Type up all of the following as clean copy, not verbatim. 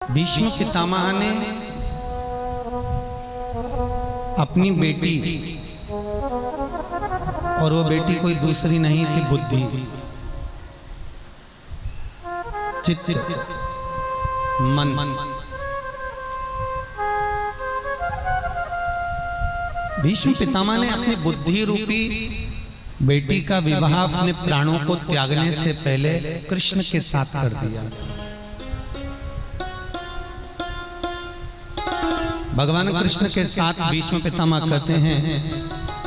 भीष्म पितामह ने अपनी बेटी, और वो बेटी कोई दूसरी नहीं थी, बुद्धि, चित्त, मन, भीष्म पितामह ने अपनी बुद्धि रूपी बेटी का विवाह अपने प्राणों को त्यागने से पहले कृष्ण के साथ कर दिया। भगवान कृष्ण के साथ भीष्म पितामह कहते हैं,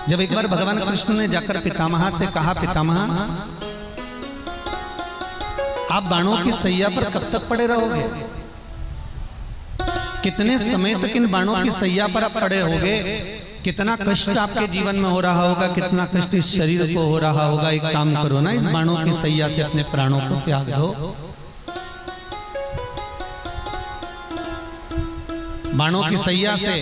जब एक बार भगवान कृष्ण ने जाकर पितामह से कहा, पितामह आप बाणों की सैया पर कब तक पड़े रहोगे? कितने समय तक इन बाणों की सैया पर आप पड़े रहोगे? कितना कष्ट आपके जीवन में हो रहा होगा, कितना कष्ट इस शरीर को हो रहा होगा। एक काम करो ना, इस बाणों की सैया से अपने प्राणों को त्याग दो। बाणों की सैया से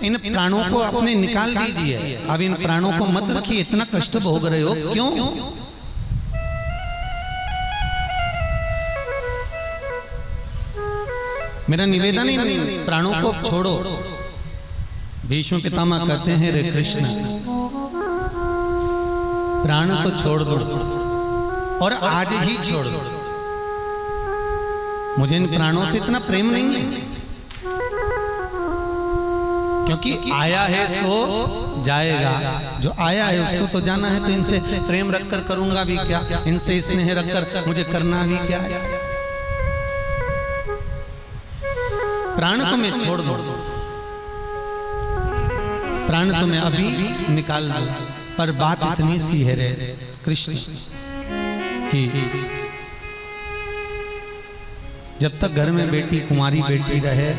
इन प्राणों को अपने निकाल दीजिए। अब इन प्राणों को मत रखिए, इतना कष्ट भोग रहे हो, क्यों? मेरा निवेदन इन प्राणों को छोड़ो। भीष्म पितामह कहते हैं, रे कृष्ण, प्राण तो छोड़ दो और आज ही छोड़ दो। मुझे इन प्राणों से इतना प्रेम नहीं है, क्योंकि आया है सो जाएगा। जो आया है उसको तो जाना है, तो इनसे प्रेम रखकर करूंगा भी क्या, इनसे स्नेह रखकर मुझे करना भी क्या है। प्राण तुम्हें छोड़ दो, प्राण तुम्हें अभी निकाल दो। पर बात इतनी सी है रे कृष्ण कि जब तक घर में बेटी, कुंवारी बेटी रहे,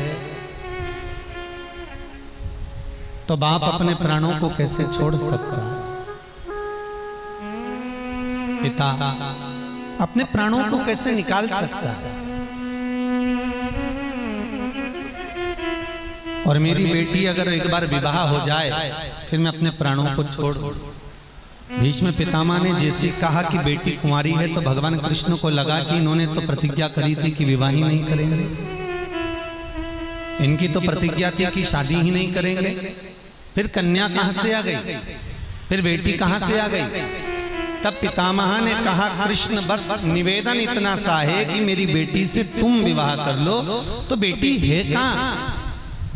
तो बाप अपने प्राणों को कैसे छोड़ सकता है? पिता अपने प्राणों को कैसे निकाल सकता है? और मेरी बेटी अगर एक बार विवाह हो जाए, फिर मैं अपने प्राणों को छोड़ दूं। भीष्म पितामह ने जैसे कहा कि बेटी कुंवारी है, तो भगवान कृष्ण को लगा कि इन्होंने तो प्रतिज्ञा करी थी कि विवाह ही नहीं करेंगे, इनकी तो प्रतिज्ञा थी कि शादी ही नहीं करेंगे। फिर कन्या कहां से आ गई? फिर बेटी कहां से आ गई? तब पितामह ने कहा, कृष्ण बस निवेदन इतना सा है कि मेरी बेटी से तुम विवाह कर लो। तो बेटी है कहां?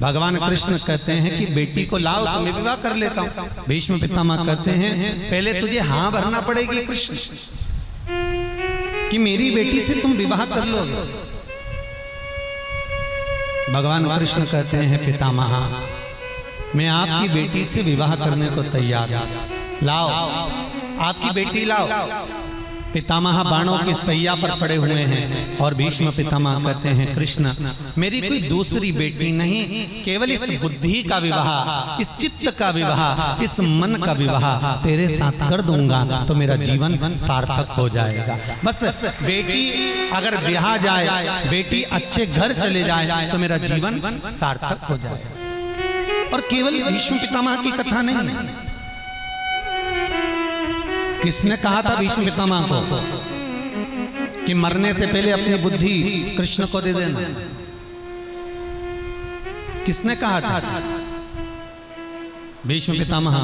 भगवान कृष्ण कहते हैं कि बेटी को लाओ, तो मैं विवाह कर लेता हूं। भीष्म पितामह कहते हैं, पहले तुझे हां भरना पड़ेगी कृष्ण कि मेरी बेटी से तुम विवाह कर लोगे। भगवान कृष्ण कहते हैं, पितामह मैं आपकी बेटी से विवाह करने को तैयार हूं, लाओ आपकी बेटी लाओ। पितामह बाणों की सैया पर पड़े हुए हैं और भीष्म पितामह कहते हैं, कृष्ण मेरी कोई दूसरी बेटी नहीं, केवल इस बुद्धि का विवाह, इस चित्त का विवाह, इस मन का विवाह तेरे साथ कर दूंगा तो मेरा जीवन सार्थक हो जाएगा। बस बेटी अगर ब्याह जाए, बेटी अच्छे घर चले जाए, तो मेरा जीवन सार्थक हो जाएगा। और केवल भीष्म पितामह की कथा नहीं, किसने कहा था भीष्म पितामह को कि मरने से पहले अपनी बुद्धि कृष्ण को दे देना? किसने कहा था? भीष्म पितामह।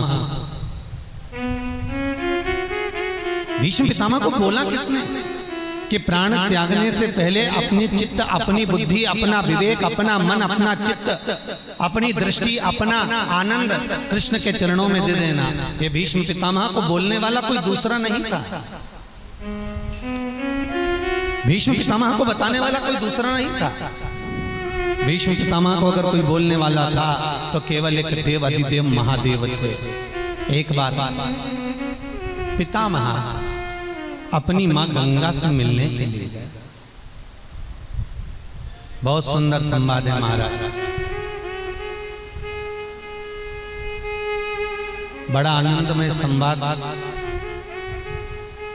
भीष्म पितामह को बोला किसने कि प्राण त्यागने से पहले अपनी चित्त, अपनी बुद्धि, अपना विवेक, अपना मन, अपना चित्त, अपनी दृष्टि, अपना आनंद कृष्ण के चरणों में दे देना। ये भीष्म पितामह को बोलने वाला कोई दूसरा नहीं था, भीष्म पितामह को बताने वाला कोई दूसरा नहीं था। भीष्म पितामह को अगर कोई बोलने वाला था तो केवल एक देव अधिदेव महादेव थे। एक बार पितामह अपनी मां गंगा से मिलने के लिए गए। बहुत सुंदर संवाद है महाराज, बड़ा आनंदमय संवाद।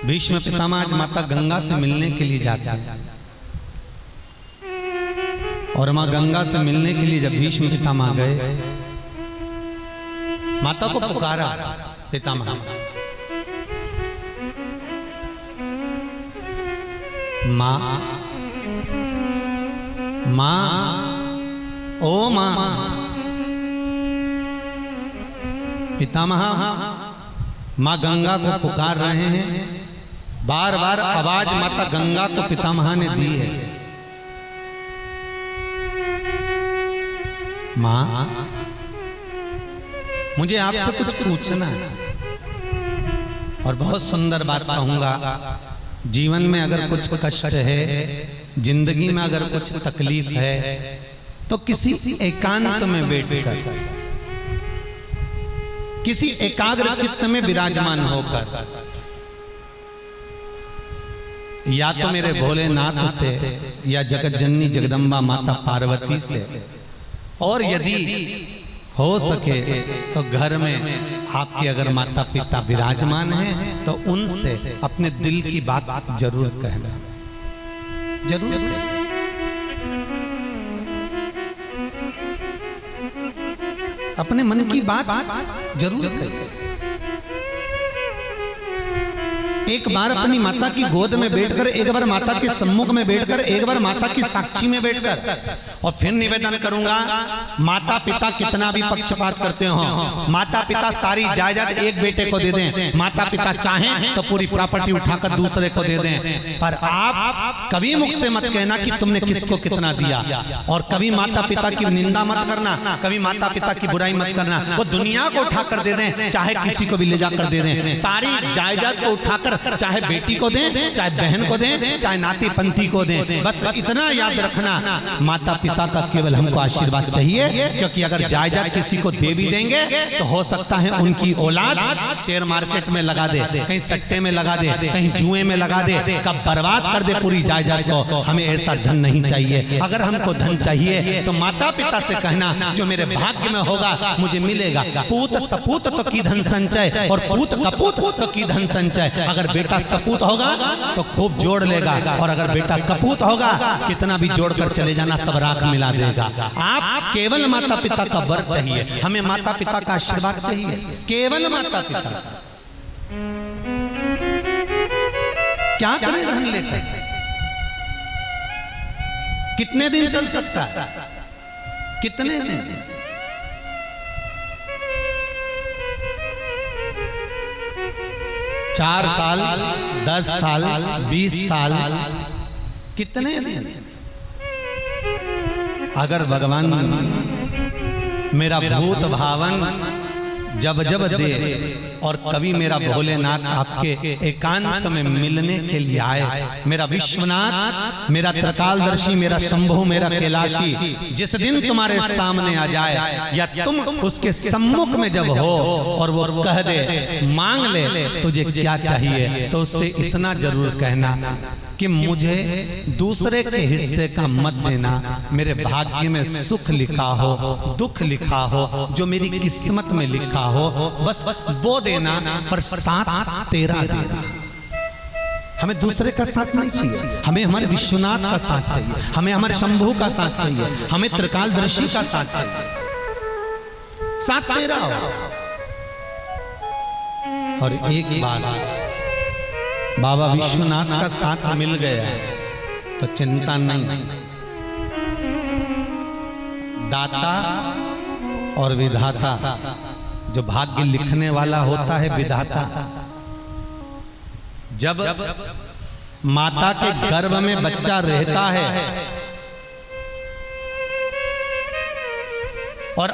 भीष्म पितामह आज माता गंगा से मिलने के लिए जाते हैं, और मां गंगा से मिलने के लिए जब भीष्म पितामह गए, माता को पुकारा पितामह, माँ माँ, ओ माँ। पितामह माँ गंगा को पुकार रहे हैं। बार बार आवाज माता गंगा को पितामह ने दी है। माँ, मुझे आपसे कुछ पूछना है और बहुत सुंदर बात कहूंगा। जीवन में अगर कुछ कष्ट है, जिंदगी में अगर कुछ तकलीफ है, तो किसी एकांत में बैठकर, किसी एकाग्र चित्त में विराजमान होकर, या तो मेरे भोलेनाथ से या जगत जननी जगदम्बा माता पार्वती से, और यदि हो सके तो घर में आपके अगर माता पिता विराजमान हैं तो उनसे अपने दिल की बात जरूर कहना, जरूर कहना। अपने मन की बात जरूर कहना। एक बार अपनी माता की गोद में बैठकर, एक बार माता के सम्मुख में बैठकर, एक बार माता की साक्षी में बैठकर, और फिर निवेदन करूंगा, माता पिता कितना भी पक्षपात करते हो, माता पिता सारी जायदाद एक बेटे को दे दें, माता पिता चाहें तो पूरी प्रॉपर्टी उठाकर दूसरे को दे दें, पर आप कभी मुख से मत कहना कि तुमने किसको कितना दिया। और कभी माता पिता की निंदा मत करना, कभी माता पिता की बुराई मत करना। वो दुनिया को उठाकर दे दें, चाहे किसी को भी ले जाकर दे दें, सारी जायदाद को उठाकर चाहे बेटी को दें, चाहे बहन को दें, चाहे नाती पंथी को दें, बस इतना याद रखना, माता पिता का केवल हमको आशीर्वाद चाहिए। क्योंकि अगर जायदाद किसी को दे भी देंगे तो हो सकता है उनकी औलाद शेयर मार्केट में लगा दे, कहीं सट्टे में लगा दे, कहीं जुए में लगा दे, कब बर्बाद कर दे पूरी जायदाद को। हमें ऐसा धन नहीं चाहिए। अगर हमको धन चाहिए तो माता पिता से कहना, जो मेरे भाग्य में होगा मुझे मिलेगा। पूत सपूत तो की धन संचय, और पूत कपूत तो की धन संचय। अगर बेटा सपूत होगा तो खूब जोड़ लेगा, और अगर बेटा कपूत होगा कितना भी जोड़कर चले जाना, सब राख मिला देगा। आप केवल माता पिता का वर चाहिए, हमें माता पिता का आशीर्वाद चाहिए, केवल माता पिता। क्या करें धन लेकर? कितने दिन चल सकता है? कितने दिन? चार साल, 10 साल, 20 साल, कितने दिन? अगर भगवान मेरा भूत भावन जब जब दे, और कभी मेरा भोलेनाथ आपके एकांत में मिलने के लिए आए, मेरा विश्वनाथ, मेरा त्रिकालदर्शी, मेरा शंभु, मेरा कैलाशी जिस दिन तुम्हारे सामने आ जाए, या तुम उसके सम्मुख में जब हो और वो कह दे, मांग ले तुझे क्या चाहिए, तो उससे इतना जरूर कहना कि मुझे दूसरे के हिस्से का मत देना, मेरे भाग्य में सुख लिखा हो, दुख लिखा हो, जो मेरी किस्मत में लिखा हो, बस वो देना, पर साथ तेरा देना। हमें दूसरे का साथ नहीं चाहिए, हमें हमारे विश्वनाथ का साथ चाहिए, हमें हमारे शंभू का साथ चाहिए, हमें त्रिकालदर्शी का साथ चाहिए, साथ तेरा हो। और एक बार बाबा विश्वनाथ का साथ मिल गया तो चिंता नहीं। दाता और विधाता, जो भाग्य लिखने वाला होता है विधाता, जब माता के गर्भ में बच्चा रहता है और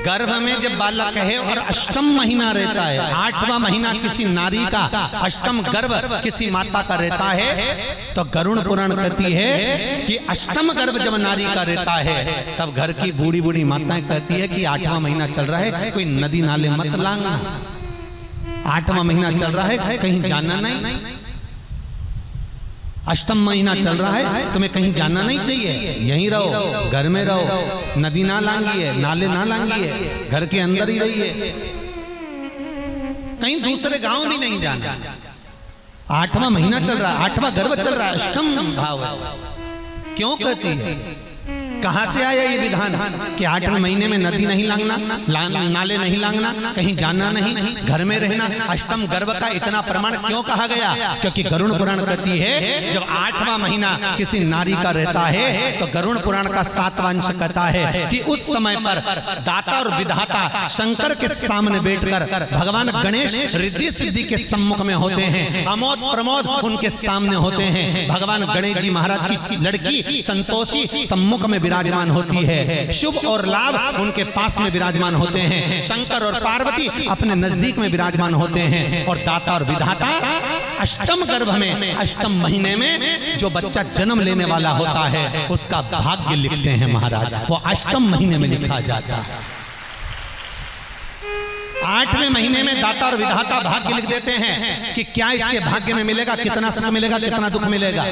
गर्भ में जब बालक है और अष्टम महीना रहता है, 8वां महीना किसी नारी का, अष्टम गर्भ किसी माता का रहता है, तो गरुड़ पुराण कहती है कि अष्टम गर्भ जब नारी का रहता है, तब घर की बूढ़ी बूढ़ी माताएं कहती है कि 8वां महीना चल रहा है, कोई नदी नाले मत लांघना, 8वां महीना चल रहा है, कहीं जाना नहीं, अष्टम महीना चल रहा है, तुम्हें कहीं जाना नहीं चाहिए, यहीं रहो, घर में रहो, नदी ना लांघिए, नाले ना लांघिए, घर के अंदर ही रहिए, कहीं दूसरे गांव भी नहीं जाना। 8वां महीना चल रहा है, 8वां गर्भ चल रहा है, अष्टम भाव है। क्यों कहती है? कहां से आया ये विधान कि 8वें महीने में नदी नहीं लांगना, नाले नहीं लांगना, कहीं जाना नहीं, घर में रहना? अष्टम गर्भ का इतना प्रमाण क्यों कहा गया? क्योंकि गरुड़ पुराण कहती है जब 8वां महीना किसी नारी का रहता है तो गरुड़ पुराण का 7वां अंश कहता है कि उस समय पर दाता और विधाता शंकर के सामने बैठकर भगवान गणेश रिद्धि सिद्धि के सम्मुख में होते हैं, अमोद प्रमोद उनके सामने होते हैं। भगवान गणेश जी महाराज की लड़की संतोषी सम्मुख में विराजमान होती है, शुभ और लाभ उनके पास में विराजमान होते हैं। शंकर और पार्वती अपने नजदीक में विराजमान होते हैं और दाता और विधाता अष्टम गर्भ में, अष्टम महीने में जो बच्चा जन्म लेने वाला होता है उसका भाग्य लिखते हैं महाराज, वो अष्टम महीने में लिखा जाता है। 8वें महीने में दाता और विधाता भाग्य लिख देते हैं कि क्या इसके भाग्य में मिलेगा, कितना सुख मिलेगा, कितना दुख मिलेगा।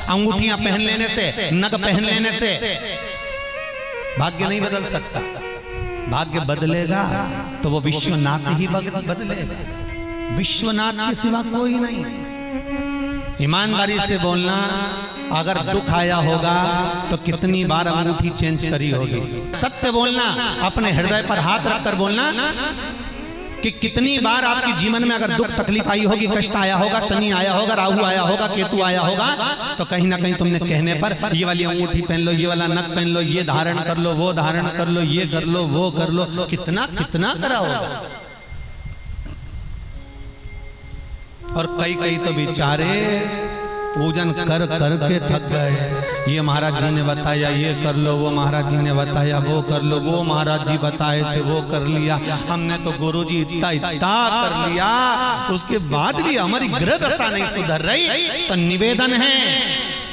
अंगूठियां पहन लेने से, नग पहन लेने से भाग्य नहीं बदल सकता। भाग्य बदलेगा तो वो विश्वनाथ ही बदलेगा, विश्वनाथ के सिवा कोई नहीं। ईमानदारी से बोलना, अगर दुख आया होगा तो कितनी बार अंगूठी चेंज करी होगी। सत्य बोलना, अपने हृदय पर हाथ रखकर बोलना कि कितनी बार आपके जीवन में अगर दुख तकलीफ आई होगी, कष्ट आया होगा, शनि आया होगा, राहु आया होगा, केतु आया होगा, तो कहीं ना कहीं तुमने कहने पर ये वाली अंगूठी पहन लो, ये वाला नथ पहन लो, ये धारण कर लो, वो धारण कर लो, ये कर लो, वो कर लो, कितना कितना करा होगा। और कई तो बेचारे पूजन कर करके थक गए। ये महाराज जी ने बताया ये कर लो, वो महाराज जी ने बताया वो कर लो, वो महाराज जी बताए थे वो कर लिया, हमने तो गुरु जी इतना कर लिया, उसके बाद भी हमारी ग्रह दशा नहीं सुधर रही। तो निवेदन है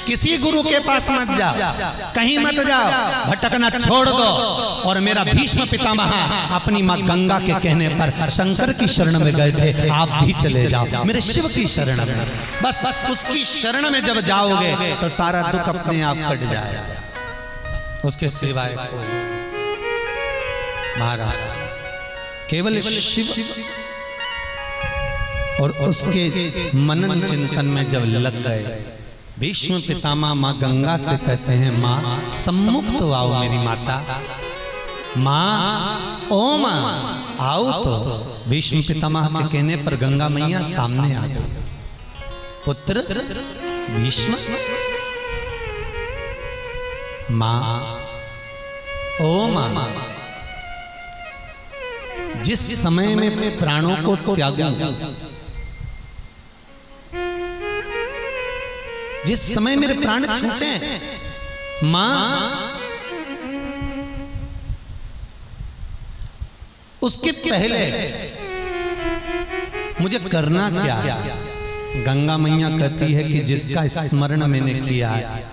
किसी गुरु के पास मत जाओ, कहीं मत जाओ, भटकना छोड़ दो। और मेरा भीष्म पितामह अपनी माँ गंगा के कहने पर शंकर की शरण में गए थे, आप भी चले जाओ मेरे शिव की शरण में। बस उसकी शरण में जब जाओगे तो सारा दुख अपने आप कट जाएगा। उसके सिवाय महाराज केवल शिव और उसके मनन चिंतन में जब लग गए, भीष्म पितामह माँ गंगा से कहते हैं माँ सम्मुख तो आओ मेरी माता, माँ ओ माँ आओ। तो भीष्म पितामह के कहने पर गंगा मैया सामने आ गई। पुत्र भीष्म, माँ ओ माँ, जिस समय में प्राणों को त्यागूं, जिस समय मेरे प्राण छूटे, मां उसके पहले मुझे करना क्या? गंगा मैया कहती है कि जिसका स्मरण मैंने किया है,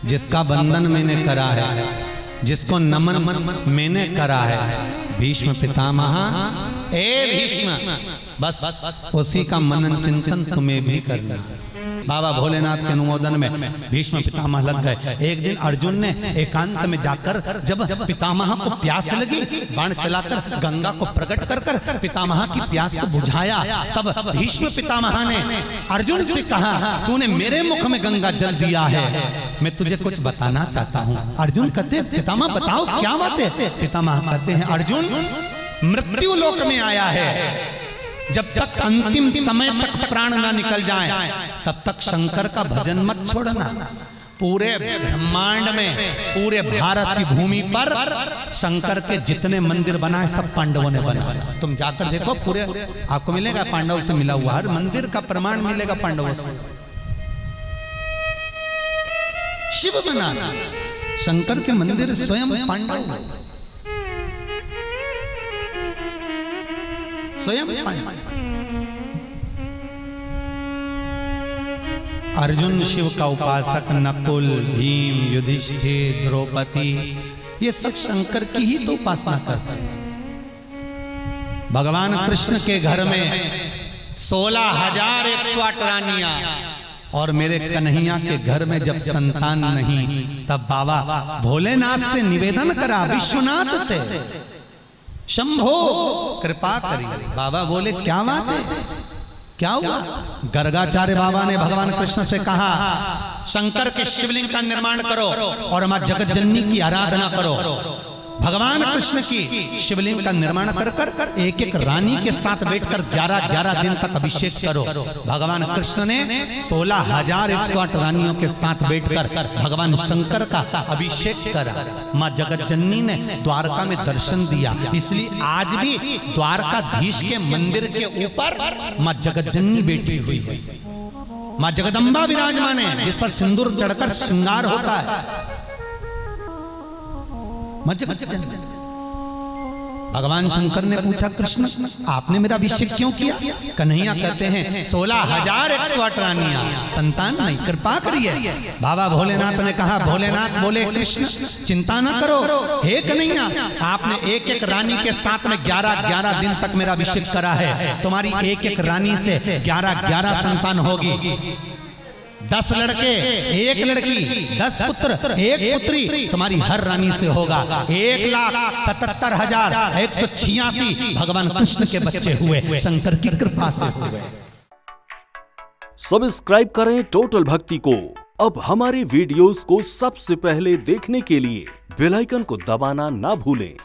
जिसका बंधन मैंने करा है, जिसको नमन मैंने करा है, भीष्म पितामह ए भीष्म, बस उसी का मनन चिंतन तुम्हें भी करना। बाबा भोलेनाथ के अनुमोदन में भीष्म पितामह लग गए। एक दिन अर्जुन ने एकांत में जाकर जब पितामह को प्यास लगी, बाण चलाकर गंगा को प्रकट कर कर पितामह की प्यास को बुझाया। तब भीष्म पितामह ने अर्जुन से कहा, तूने मेरे मुख में गंगा जल दिया है, मैं तुझे कुछ बताना चाहता हूँ। अर्जुन कहते पितामह बताओ क्या बात है? पितामह कहते हैं अर्जुन मृत्यु लोक में आया है, जब तक अंतिम समय तक प्राण ना निकल जाए तब तक शंकर का भजन मत छोड़ना। पूरे ब्रह्मांड में, पूरे भारत की भूमि पर शंकर के जितने मंदिर बनाए सब पांडवों ने बनाए। तुम जाकर देखो, पूरे आपको मिलेगा पांडव से मिला हुआ हर मंदिर का प्रमाण मिलेगा पांडवों से। शिव बना, शंकर के मंदिर स्वयं पांडव, स्वयं अर्जुन शिव का उपासक, नकुल, भीम, युधिष्ठिर, द्रौपदी, ये सब शंकर की ही तो उपासना करते हैं। भगवान कृष्ण के घर में 16,108 रानियां, और मेरे कन्हैया के घर में जब संतान नहीं, तब बाबा भोलेनाथ से निवेदन करा, विश्वनाथ से, शंभो कृपा करिए। बाबा बोले क्या बात है, क्या हुआ? गर्गाचार्य बाबा ने भगवान कृष्ण से कहा शंकर के शिवलिंग का निर्माण करो और मां जगत जननी की आराधना करो। भगवान कृष्ण की शिवलिंग का निर्माण कर कर एक एक रानी के साथ बैठकर 11-11 दिन तक अभिषेक करो। भगवान कृष्ण ने 16,108 रानियों के साथ बैठकर भगवान शंकर का अभिषेक करा। मां जगत जननी ने द्वारका में दर्शन दिया, इसलिए आज भी द्वारकाधीश के मंदिर के ऊपर मां जगत जननी बैठी हुई है। मां जगदम्बा विराजमान है, जिस पर सिंदूर चढ़कर श्रृंगार होता है। भगवान शंकर ने पूछा, कृष्ण आपने मेरा अभिषेक क्यों किया? कन्हैया कहते हैं 16,108 रानियां, संतान नहीं, कृपा करिए। बाबा भोलेनाथ ने कहा, भोलेनाथ बोले, कृष्ण चिंता न करो, हे कन्हैया आपने एक एक रानी के साथ में 11-11 दिन तक मेरा अभिषेक करा है। तुम्हारी एक एक रानी से 11-11 संतान होगी। 10 लड़के 1 लड़की, 10 पुत्र 1 पुत्री तुम्हारी हर रानी से होगा। 1,77,186 भगवान कृष्ण के बच्चे हुए, शंकर की कृपा से हुए। सब्सक्राइब करें टोटल भक्ति को। अब हमारे वीडियोस को सबसे पहले देखने के लिए बेल आइकन को दबाना ना भूलें।